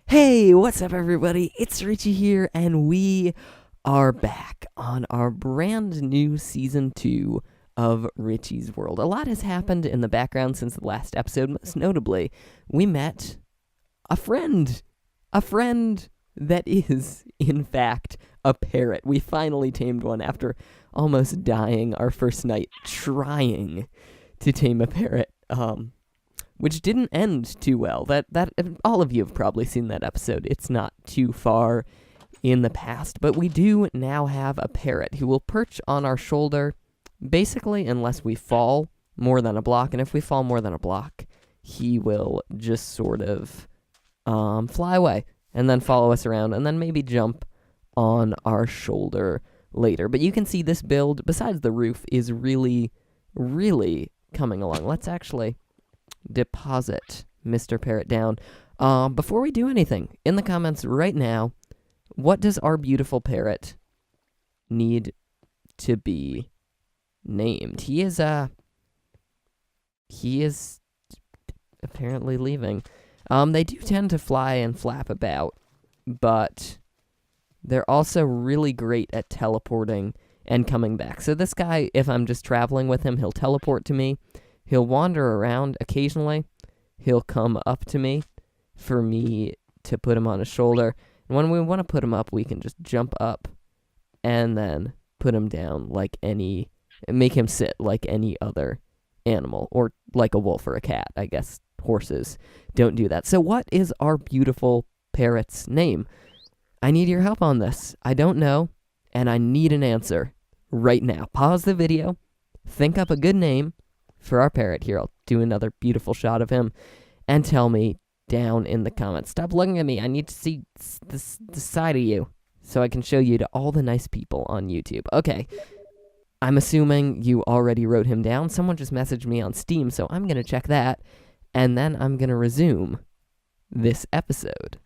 Hey, what's up, everybody? It's Richy here, and we are back on our brand new season 2 of Richy's World. A lot has happened in the background since the last episode. Most notably, we met a friend. A friend that is, in fact, a parrot. We finally tamed one after almost dying our first night trying to tame a parrot. Which didn't end too well. That all of you have probably seen that episode. It's not too far in the past, but we do now have a parrot who will perch on our shoulder, basically unless we fall more than a block. And if we fall more than a block, he will just sort of fly away and then follow us around and then maybe jump on our shoulder later. But you can see this build, besides the roof, is really, really coming along. Let's actually deposit Mr. Parrot down. Before we do anything, in the comments right now, what does our beautiful parrot need to be named? He is apparently leaving. They do tend to fly and flap about, but they're also really great at teleporting and coming back. So this guy, if I'm just traveling with him, he'll teleport to me. He'll wander around occasionally. He'll come up to me for me to put him on his shoulder. And when we want to put him up, we can just jump up and then put him down make him sit like any other animal, or like a wolf or a cat. I guess horses don't do that. So what is our beautiful parrot's name? I need your help on this. I don't know, and I need an answer right now. Pause the video, think up a good name for our parrot. Here, I'll do another beautiful shot of him, and tell me down in the comments. Stop looking at me. I need to see the side of you so I can show you to all the nice people on YouTube. Okay, I'm assuming you already wrote him down. Someone just messaged me on Steam, so I'm going to check that, and then I'm going to resume this episode.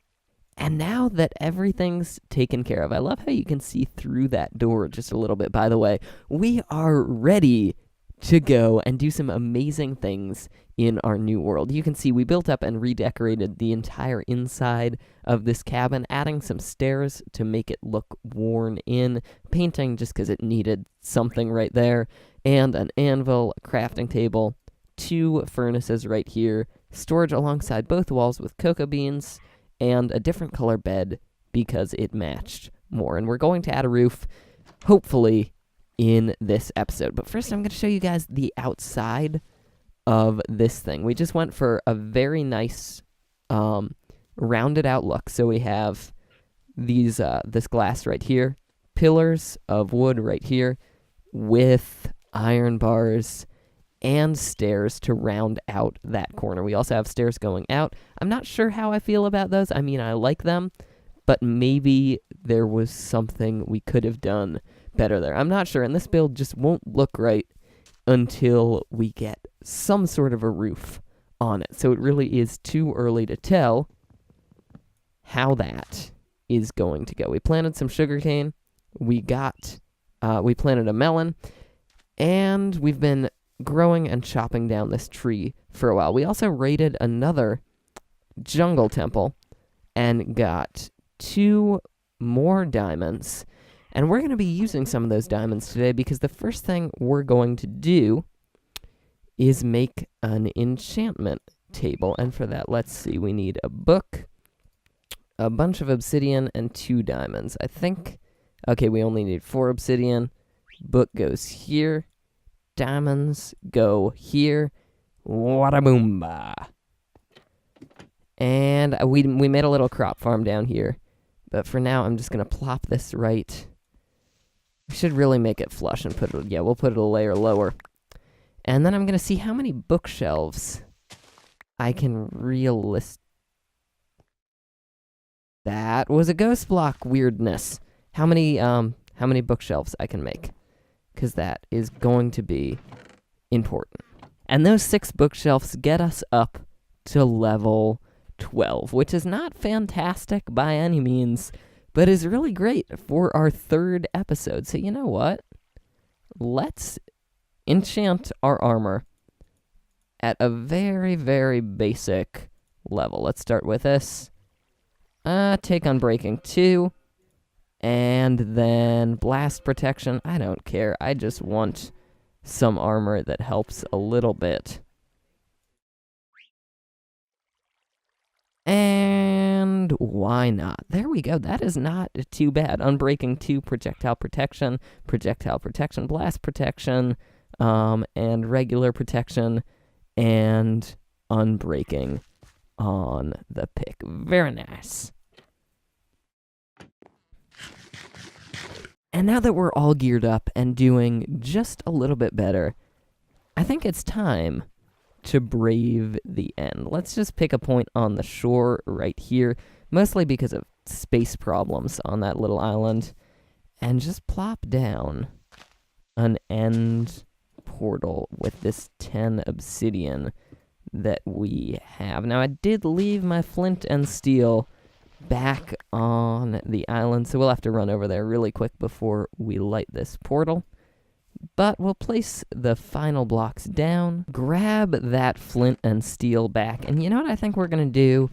And now that everything's taken care of, I love how you can see through that door just a little bit. By the way, we are ready to go and do some amazing things in our new world. You can see we built up and redecorated the entire inside of this cabin, adding some stairs to make it look worn in, painting just because it needed something right there, and an anvil, a crafting table, 2 furnaces right here, storage alongside both walls with cocoa beans, and a different color bed because it matched more. And we're going to add a roof, hopefully, in this episode. But first, I'm going to show you guys the outside of this thing. We just went for a very nice rounded out look. So we have these this glass right here, pillars of wood right here with iron bars and stairs to round out that corner. We also have stairs going out. I'm not sure how I feel about those. I mean, I like them, but maybe there was something we could have done better there. I'm not sure, and this build just won't look right until we get some sort of a roof on it. So it really is too early to tell how that is going to go. We planted some sugarcane. We planted a melon, and we've been growing and chopping down this tree for a while. We also raided another jungle temple and got 2 more diamonds. And we're going to be using some of those diamonds today because the first thing we're going to do is make an enchantment table. And for that, let's see, we need a book, a bunch of obsidian, and 2 diamonds. I think, okay, we only need 4 obsidian. Book goes here. Diamonds go here. Wada boomba. And we made a little crop farm down here. But for now, I'm just going to plop this right. We should really make it flush and we'll put it a layer lower. And then I'm going to see how many bookshelves I can That was a ghost block weirdness. How many bookshelves I can make, because that is going to be important. And those 6 bookshelves get us up to level 12, which is not fantastic by any means, but is really great for our 3rd episode. So you know what? Let's enchant our armor at a very, very basic level. Let's start with this. Take Unbreaking 2. And then blast protection. I don't care. I just want some armor that helps a little bit. And why not? There we go. That is not too bad. Unbreaking 2, projectile protection, blast protection, and regular protection, and unbreaking on the pick. Very nice. And now that we're all geared up and doing just a little bit better, I think it's time to brave the end. Let's just pick a point on the shore right here, mostly because of space problems on that little island, and just plop down an end portal with this 10 obsidian that we have. Now, I did leave my flint and steel back on the island, so we'll have to run over there really quick before we light this portal. But we'll place the final blocks down, grab that flint and steel back, and you know what I think we're going to do?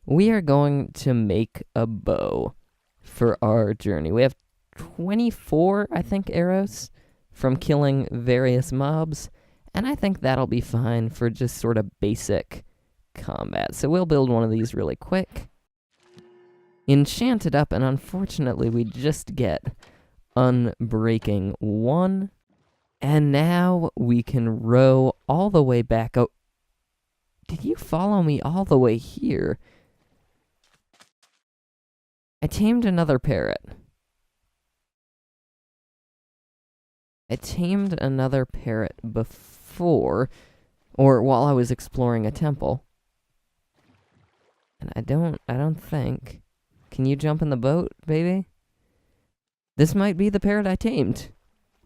We are going to make a bow for our journey. We have 24, I think, arrows from killing various mobs, and I think that'll be fine for just sort of basic combat. So we'll build one of these really quick, enchant it up, and unfortunately we just get Unbreaking 1. And now we can row all the way back. Oh, did you follow me all the way here? I tamed another parrot. Before, or while I was exploring a temple. And I don't think. Can you jump in the boat, baby? This might be the parrot I tamed.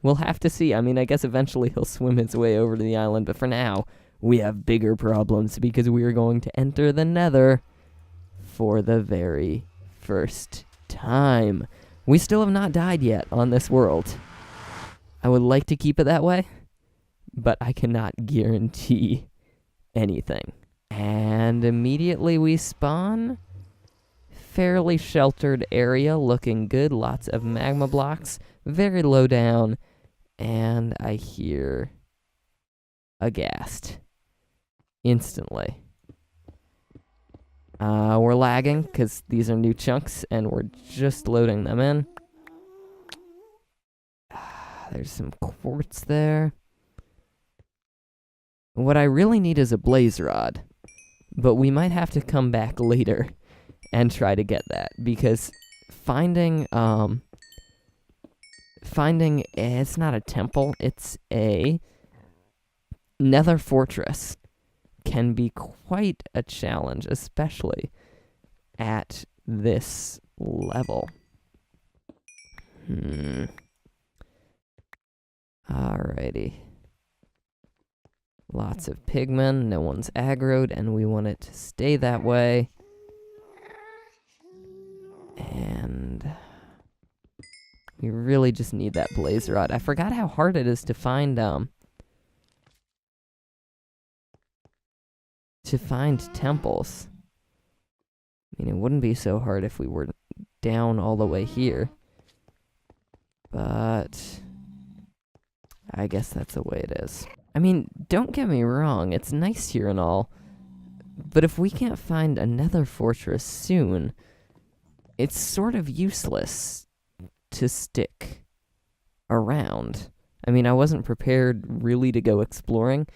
We'll have to see. I mean, I guess eventually he'll swim his way over to the island, but for now, we have bigger problems because we are going to enter the nether for the very first time. We still have not died yet on this world. I would like to keep it that way, but I cannot guarantee anything. And immediately we spawn. Fairly sheltered area, looking good. Lots of magma blocks, very low down. And I hear a ghast instantly. We're lagging because these are new chunks and we're just loading them in. There's some quartz there. What I really need is a blaze rod, but we might have to come back later and try to get that, because finding it's not a temple, it's a nether fortress, can be quite a challenge, especially at this level. Alrighty. Lots of pigmen, no one's aggroed, and we want it to stay that way. And we really just need that blaze rod. I forgot how hard it is to find temples. I mean, it wouldn't be so hard if we were down all the way here. But I guess that's the way it is. I mean, don't get me wrong, it's nice here and all, but if we can't find another fortress soon, it's sort of useless to stick around. I mean, I wasn't prepared really to go exploring.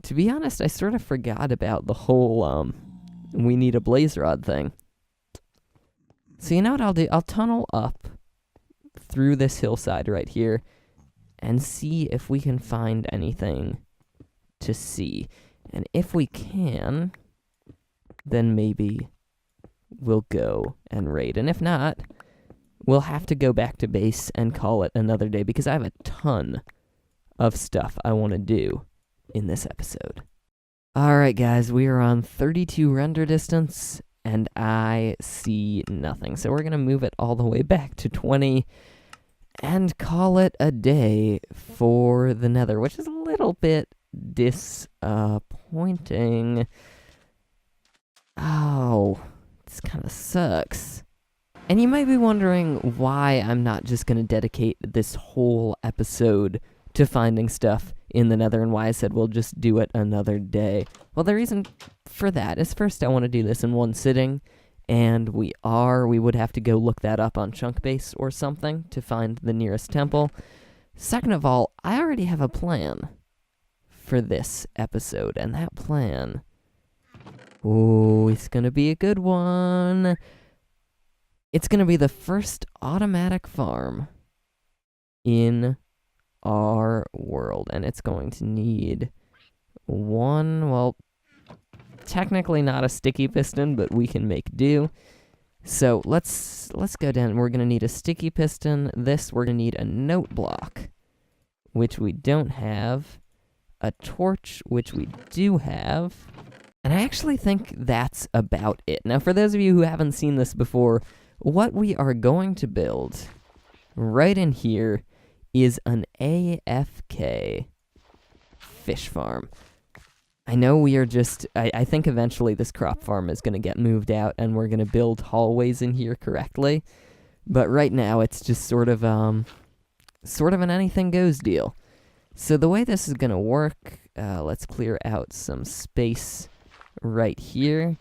To be honest, I sort of forgot about the whole, we need a blaze rod thing. So you know what I'll do? I'll tunnel up through this hillside right here and see if we can find anything to see. And if we can, then maybe we'll go and raid. And if not, we'll have to go back to base and call it another day, because I have a ton of stuff I want to do in this episode. Alright guys, we are on 32 render distance, and I see nothing. So we're going to move it all the way back to 20, and call it a day for the nether, which is a little bit disappointing. Oh, it's This kind of sucks. And you might be wondering why I'm not just going to dedicate this whole episode to finding stuff in the nether and why I said we'll just do it another day. Well, the reason for that is first I want to do this in one sitting, and we would have to go look that up on Chunkbase or something to find the nearest temple. Second of all, I already have a plan for this episode, and that plan, ooh, it's gonna be a good one. It's gonna be the first automatic farm in our world, and it's going to need one, well, technically not a sticky piston, but we can make do. So let's go down. We're gonna need a sticky piston. We're gonna need a note block, which we don't have, a torch, which we do have, and I actually think that's about it. Now, for those of you who haven't seen this before, what we are going to build right in here is an AFK fish farm. I know we are just, I think eventually this crop farm is going to get moved out and we're going to build hallways in here correctly, but right now it's just sort of an anything goes deal. So the way this is going to work, let's clear out some space right here,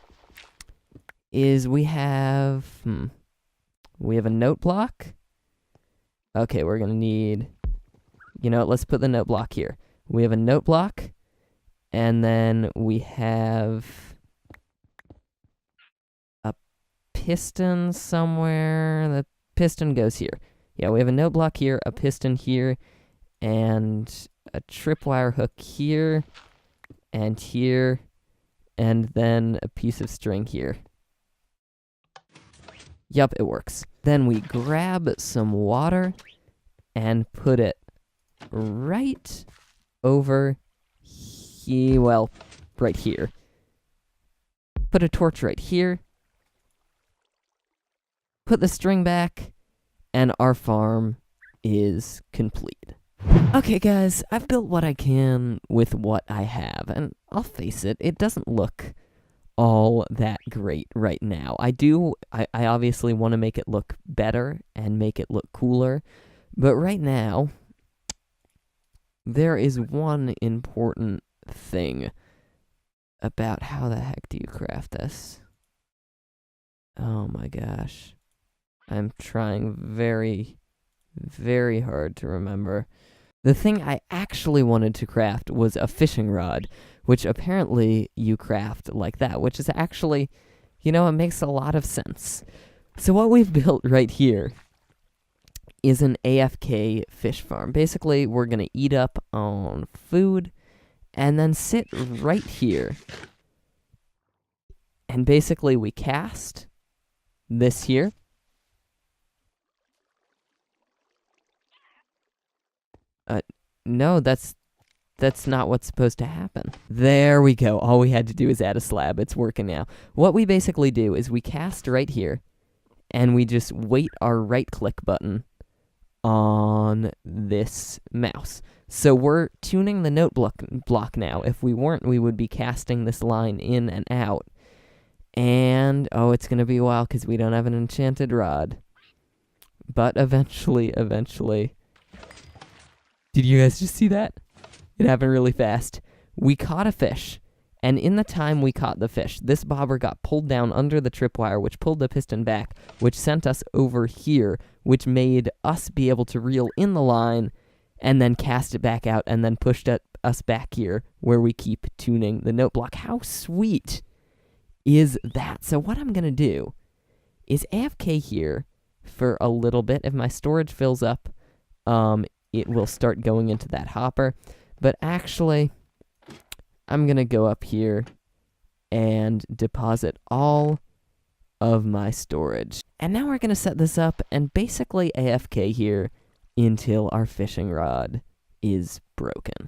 is we have a note block. Okay, we're going to need, let's put the note block here. We have a note block, and then we have a piston somewhere. The piston goes here. Yeah, we have a note block here, a piston here, and a tripwire hook here, and then a piece of string here. Yup, it works. Then we grab some water and put it right over here, well, right here. Put a torch right here. Put the string back, and our farm is complete. Okay, guys, I've built what I can with what I have, and I'll face it, it doesn't look all that great right now. I obviously want to make it look better and make it look cooler, but right now, there is one important thing about how the heck do you craft this. Oh my gosh. I'm trying very, very hard to remember. The thing I actually wanted to craft was a fishing rod, which apparently you craft like that, which is actually, it makes a lot of sense. So what we've built right here is an AFK fish farm. Basically, we're going to eat up on food and then sit right here. And basically, we cast this here. No, that's not what's supposed to happen. There we go. All we had to do is add a slab. It's working now. What we basically do is we cast right here, and we just wait our right-click button on this mouse. So we're tuning the note block now. If we weren't, we would be casting this line in and out. And, it's going to be a while because we don't have an enchanted rod. But eventually... Did you guys just see that? It happened really fast. We caught a fish, and in the time we caught the fish, this bobber got pulled down under the tripwire, which pulled the piston back, which sent us over here, which made us be able to reel in the line, and then cast it back out, and then pushed us back here, where we keep tuning the note block. How sweet is that? So what I'm going to do is AFK here for a little bit. If my storage fills up, it will start going into that hopper. But actually, I'm going to go up here and deposit all of my storage. And now we're going to set this up and basically AFK here until our fishing rod is broken.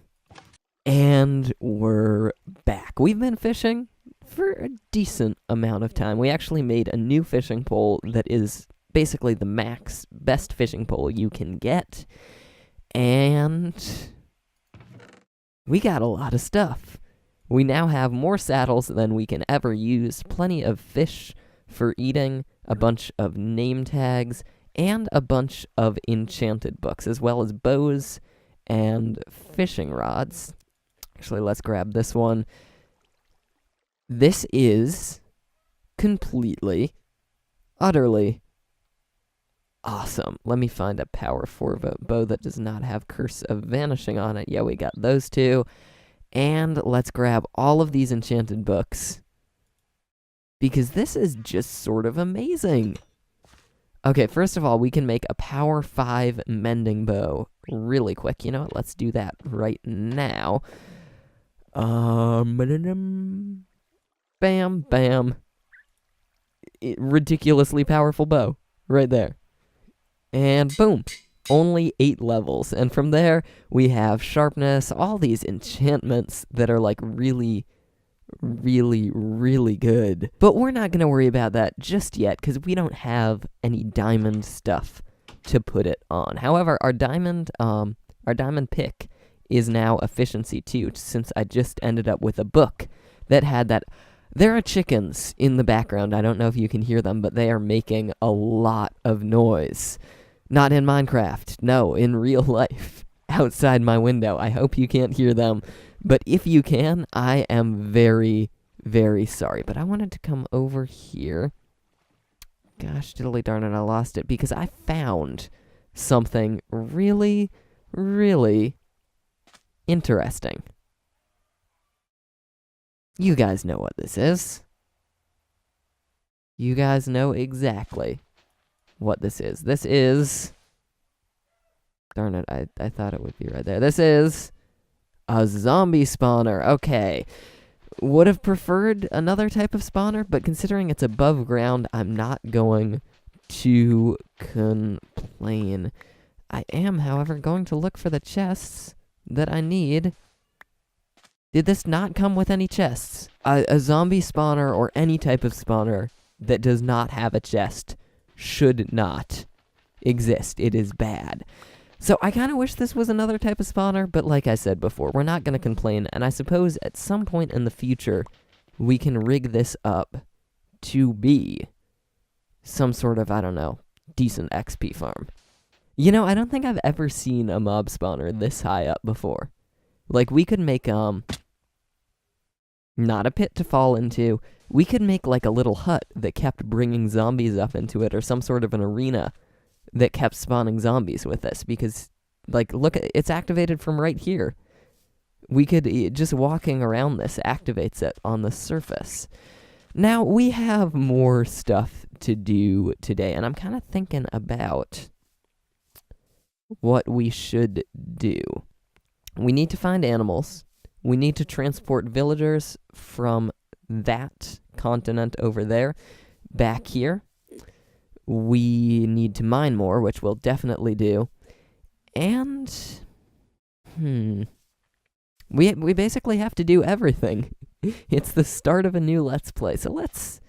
And we're back. We've been fishing for a decent amount of time. We actually made a new fishing pole that is basically the best fishing pole you can get. And we got a lot of stuff. We now have more saddles than we can ever use, plenty of fish for eating, a bunch of name tags, and a bunch of enchanted books, as well as bows and fishing rods. Actually, let's grab this one. This is completely, utterly awesome. Let me find a power 4 bow that does not have Curse of Vanishing on it. Yeah, we got those two. And let's grab all of these enchanted books, because this is just sort of amazing. Okay, first of all, we can make a power 5 mending bow really quick. You know what? Let's do that right now. Bam, bam. Ridiculously powerful bow right there. And boom. Only 8 levels. And from there, we have sharpness, all these enchantments that are like really, really, really good. But we're not going to worry about that just yet, because we don't have any diamond stuff to put it on. However, our diamond pick is now efficiency 2, since I just ended up with a book that had that. There are chickens in the background. I don't know if you can hear them, but they are making a lot of noise. Not in Minecraft. No, in real life. Outside my window. I hope you can't hear them. But if you can, I am very, very sorry. But I wanted to come over here. Gosh, diddly darn it, I lost it. Because I found something really, really interesting. You guys know what this is. You guys know exactly what this is. This is... Darn it, I thought it would be right there. This is a zombie spawner. Okay. Would have preferred another type of spawner, but considering it's above ground, I'm not going to complain. I am, however, going to look for the chests that I need. Did this not come with any chests? A zombie spawner or any type of spawner that does not have a chest should not exist. It is bad. So I kind of wish this was another type of spawner, but like I said before, we're not going to complain, and I suppose at some point in the future, we can rig this up to be some sort of, I don't know, decent XP farm. You know, I don't think I've ever seen a mob spawner this high up before. Like, we could make, not a pit to fall into. We could make, like, a little hut that kept bringing zombies up into it, or some sort of an arena that kept spawning zombies with us, because, like, look, it's activated from right here. We could, just walking around this activates it on the surface. Now, we have more stuff to do today, and I'm kind of thinking about what we should do. We need to find animals. We need to transport villagers from that continent over there back here. We need to mine more, which we'll definitely do. And, we basically have to do everything. It's the start of a new Let's Play. So let's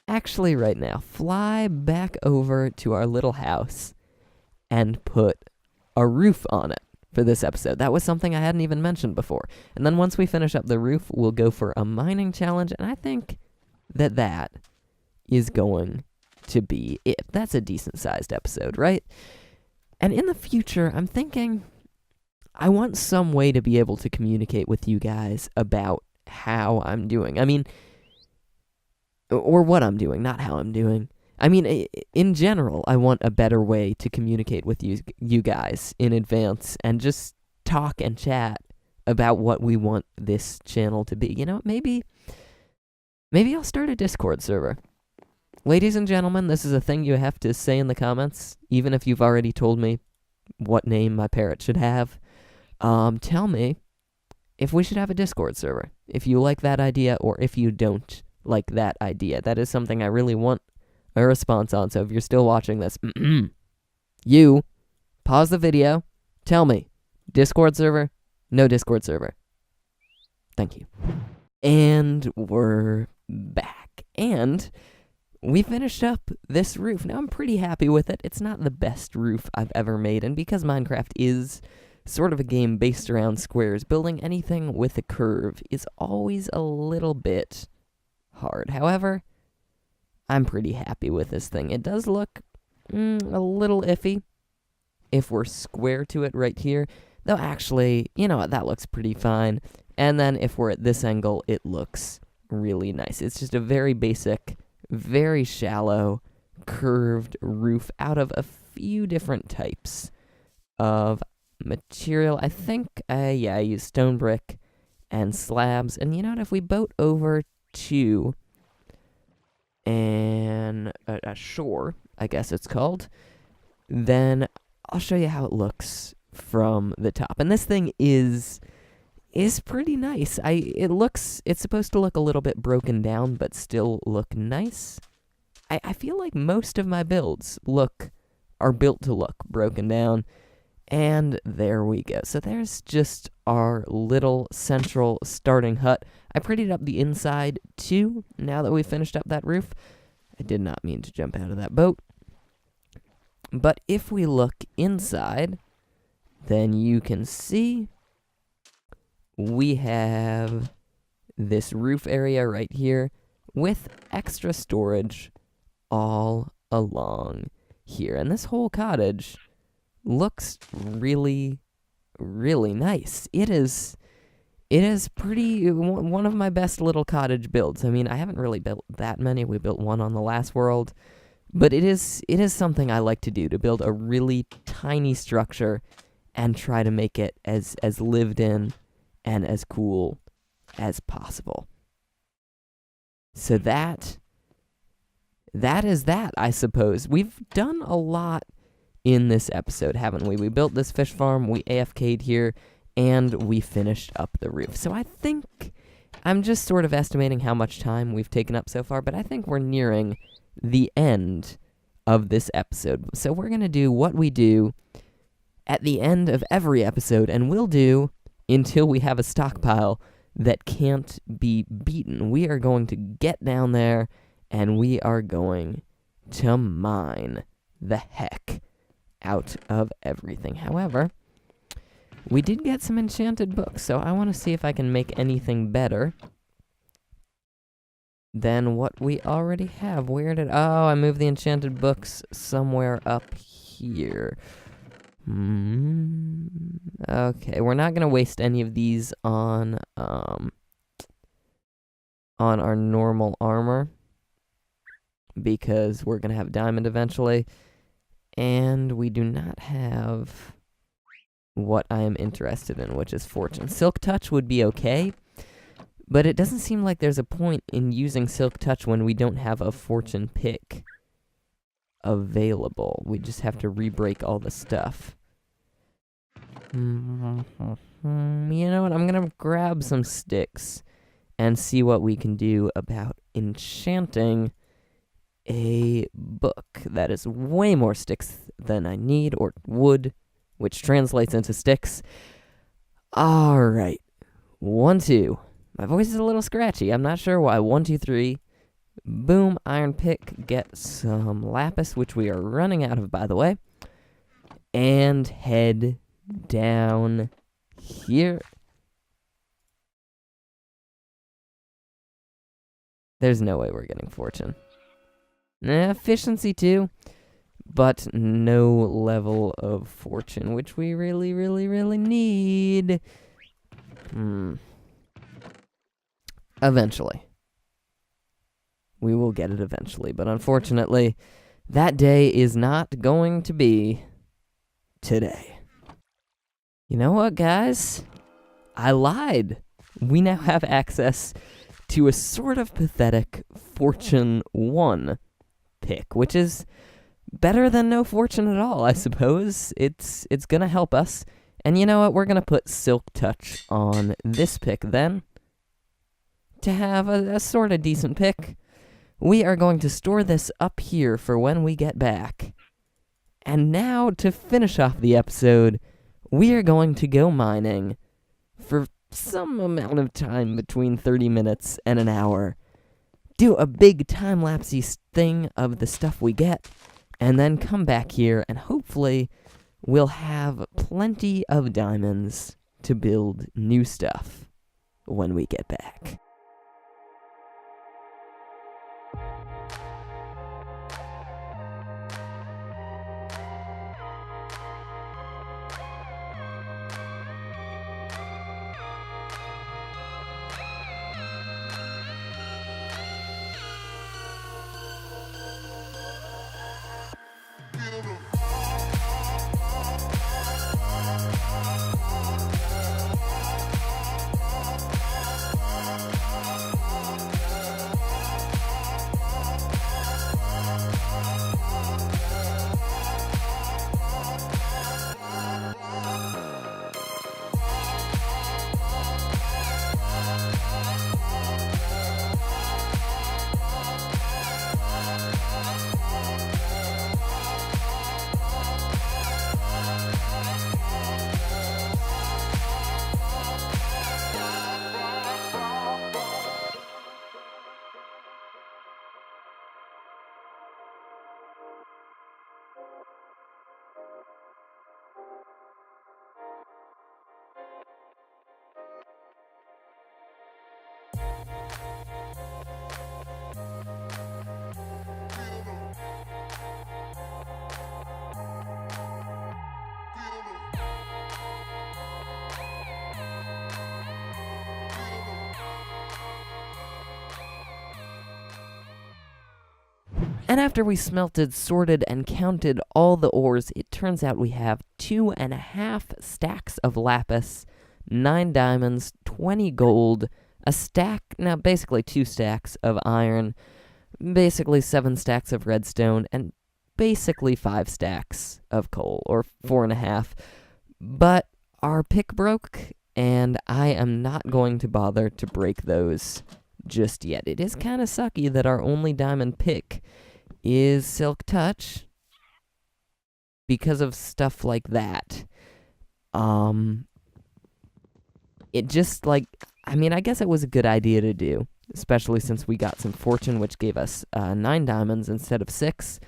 actually right now fly back over to our little house and put a roof on it for this episode. That was something I hadn't even mentioned before. And then once we finish up the roof, we'll go for a mining challenge, and I think that that is going to be it. That's a decent-sized episode, right? And in the future, I'm thinking I want some way to be able to communicate with you guys about how I'm doing. I mean, or what I'm doing, not how I'm doing. I mean, in general, I want a better way to communicate with you guys in advance and just talk and chat about what we want this channel to be. You know, maybe I'll start a Discord server. Ladies and gentlemen, this is a thing you have to say in the comments, even if you've already told me what name my parrot should have. Tell me if we should have a Discord server, if you like that idea or if you don't like that idea. That is something I really want a response on, so if you're still watching this, you, pause the video, tell me, Discord server, no Discord server. Thank you. And we're back. And we finished up this roof. Now, I'm pretty happy with it. It's not the best roof I've ever made, and because Minecraft is sort of a game based around squares, building anything with a curve is always a little bit hard. However, I'm pretty happy with this thing. It does look a little iffy if we're square to it right here. Though actually, you know what, that looks pretty fine. And then if we're at this angle, it looks really nice. It's just a very basic, very shallow, curved roof out of a few different types of material. I think, I use stone brick and slabs. And you know what, if we boat over to a shore, I guess it's called, then I'll show you how it looks from the top. And this thing is pretty nice. It's supposed to look a little bit broken down, but still look nice. I feel like most of my builds are built to look broken down. And there we go. So there's just our little central starting hut. I prettied up the inside too, now that we finished up that roof. I did not mean to jump out of that boat. But if we look inside, then you can see we have this roof area right here with extra storage all along here. And this whole cottage looks really, really nice. It is pretty, one of my best little cottage builds. I mean, I haven't really built that many. We built one on the last world. But it is something I like to do, to build a really tiny structure and try to make it as lived in and as cool as possible. So that is that, I suppose. We've done a lot in this episode, haven't we? We built this fish farm, we AFK'd here, and we finished up the roof. So I think, I'm just sort of estimating how much time we've taken up so far, but I think we're nearing the end of this episode. So we're going to do what we do at the end of every episode, and we'll do until we have a stockpile that can't be beaten. We are going to get down there, and we are going to mine the heck out of everything. However, we did get some enchanted books, so I want to see if I can make anything better than what we already have. I moved the enchanted books somewhere up here. Okay, we're not gonna waste any of these on our normal armor, because we're gonna have diamond eventually, and we do not have what I am interested in, which is fortune. Silk touch would be okay, but it doesn't seem like there's a point in using silk touch when we don't have a fortune pick available. We just have to re-break all the stuff. You know what? I'm gonna grab some sticks and see what we can do about enchanting a book. That is way more sticks than I need, or wood, which translates into sticks. Alright. 1, 2. My voice is a little scratchy. I'm not sure why. 1, 2, 3. Boom. Iron pick. Get some lapis, which we are running out of, by the way. And head down here. There's no way we're getting fortune. Efficiency too, but no level of fortune, which we really, really, really need. Eventually. We will get it eventually, but unfortunately, that day is not going to be today. You know what, guys? I lied. We now have access to a sort of pathetic Fortune 1 pick, which is better than no fortune at all, I suppose. It's gonna help us. And you know what? We're gonna put Silk Touch on this pick then, to have a sort of decent pick. We are going to store this up here for when we get back. And now, to finish off the episode, we are going to go mining for some amount of time between 30 minutes and an hour. Do a big time-lapsey thing of the stuff we get, and then come back here, and hopefully we'll have plenty of diamonds to build new stuff when we get back. And after we smelted, sorted, and counted all the ores, it turns out we have 2.5 stacks of lapis, 9 diamonds, 20 gold, a stack, now basically 2 stacks of iron, basically 7 stacks of redstone, and basically 5 stacks of coal, or 4.5. But our pick broke, and I am not going to bother to break those just yet. It is kind of sucky that our only diamond pick is Silk Touch because of stuff like that. It just, like, I mean, I guess it was a good idea to do, especially since we got some fortune, which gave us 9 diamonds instead of 6.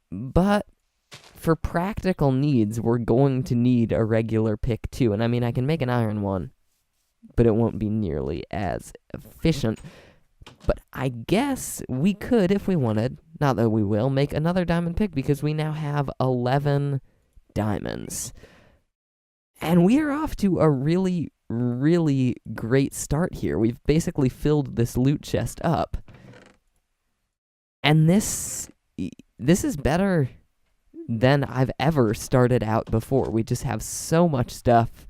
But for practical needs, we're going to need a regular pick too. And I mean, I can make an iron one, but it won't be nearly as efficient. But I guess we could, if we wanted, not that we will, make another diamond pick because we now have 11 diamonds. And we are off to a really, really great start here. We've basically filled this loot chest up. And this is better than I've ever started out before. We just have so much stuff.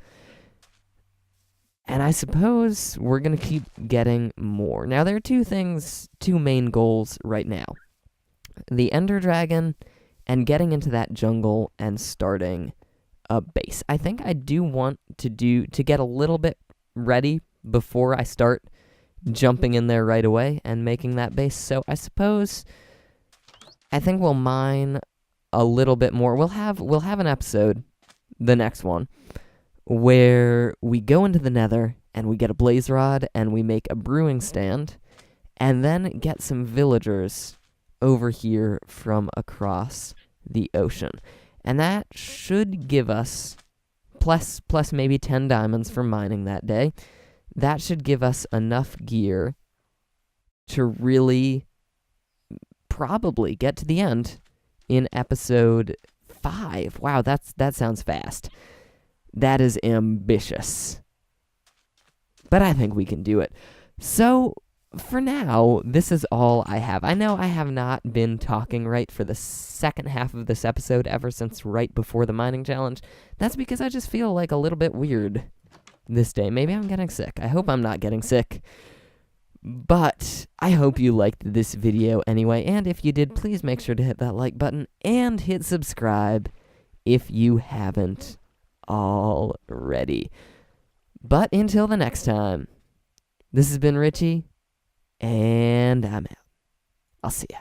And I suppose we're going to keep getting more. Now, there are two main goals right now. The Ender Dragon and getting into that jungle and starting a base. I think I do want to get a little bit ready before I start jumping in there right away and making that base. So I suppose I think we'll mine a little bit more. We'll have an episode, the next one, where we go into the nether and we get a blaze rod and we make a brewing stand and then get some villagers over here from across the ocean. And that should give us, plus maybe 10 diamonds for mining that day, that should give us enough gear to really probably get to the end in episode 5. Wow, that sounds fast. That is ambitious. But I think we can do it. So, for now, this is all I have. I know I have not been talking right for the second half of this episode ever since right before the mining challenge. That's because I just feel like a little bit weird this day. Maybe I'm getting sick. I hope I'm not getting sick. But I hope you liked this video anyway, and if you did, please make sure to hit that like button and hit subscribe if you haven't already. But until the next time, this has been Richy, and I'm out. I'll see ya.